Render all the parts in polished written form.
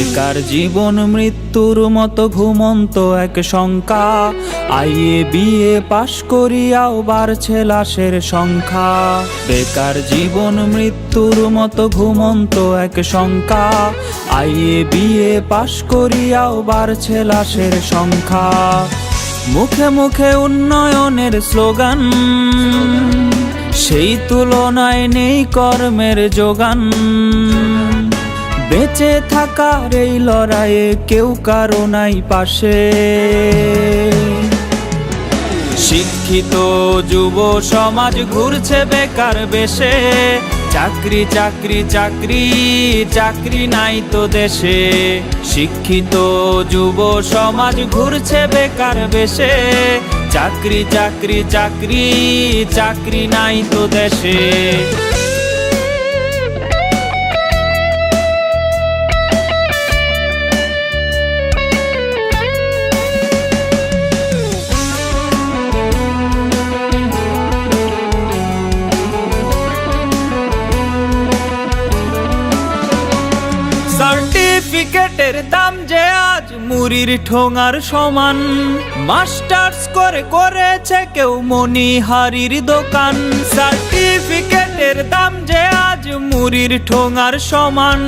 বেকার জীবন মৃত্যুর মতো ঘুমন্ত এক শঙ্কা। আইএ বিএ পাশ করিয়াও বাড়ছে লাশের সংখ্যা। বেকার জীবন মৃত্যুর মতো ঘুমন্ত এক শঙ্কা। আইএ বিএ পাশ করিয়াও বাড়ছে লাশের সংখ্যা। মুখে মুখে উন্নয়নের স্লোগান, সেই তুলনায় নেই কর্মের যোগান। বেঁচে থাকার এই লড়াইয়ে কেউ কারো নাই পাশে। শিক্ষিত যুব সমাজ ঘুরছে বেকার বেশে। চাকরি চাকরি চাকরি চাকরি নাই তো দেশে। শিক্ষিত যুব সমাজ ঘুরছে বেকার বেশে। চাকরি চাকরি চাকরি চাকরি নাই তো দেশে। সার্টিফিকেটের দাম যে আজ মুড়ির ঠোঙার সমান। মাস্টার্স করে করেছে কেউ মনিহারির দোকান। সার্টিফিকেটের দাম যে আজ মুড়ির ঠোঙার সমান।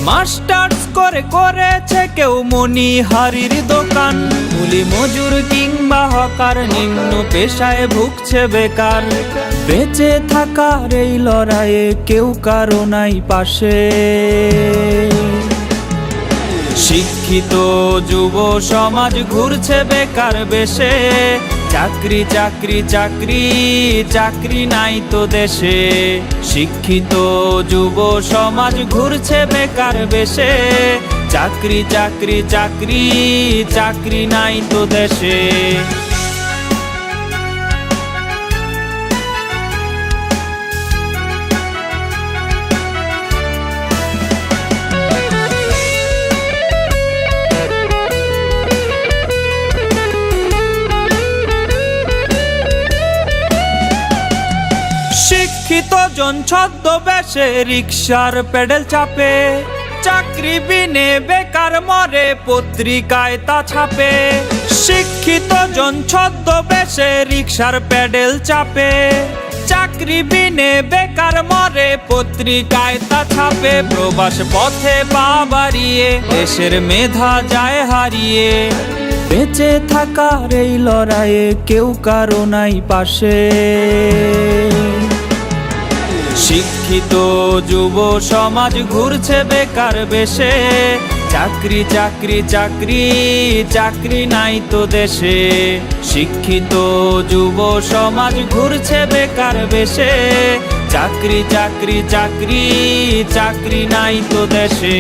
মাস্টার্স করে করেছে কেউ মনিহারির দোকান। কুলি মজুর কিংবা হকার নিম্ন পেশায় ভুগছে বেকার। বেঁচে থাকার এই লড়াইয়ে কেউ কারো নাই পাশে। শিক্ষিত যুব সমাজ ঘুরছে বেকার বেশে। চাকরি চাকরি চাকরি চাকরি নাই তো দেশে। শিক্ষিত যুব সমাজ ঘুরছে বেকার বেশে। চাকরি চাকরি চাকরি চাকরি নাই তো দেশে। শিক্ষিত জন ছদ্মবেশে রিকশার প্যাডেল চাপে। চাকরি বিনে বেকার মরে পত্রিকায় তা ছাপে। শিক্ষিত জন ছদ্মবেশে রিকশার প্যাডেল চাপে। চাকরি বিনে বেকার মরে পত্রিকায় তা ছাপে। প্রবাস পথে পা বাড়িয়ে দেশের মেধা যায় হারিয়ে। বেঁচে থাকার এই লড়াইয়ে কেউ কারো নাই পাশে। শিক্ষিত যুব সমাজ ঘুরছে বেকার বেশে। চাকরি চাকরি চাকরি চাকরি নাই তো দেশে। শিক্ষিত যুব সমাজ ঘুরছে বেকার বেশে। চাকরি চাকরি চাকরি চাকরি নাই তো দেশে।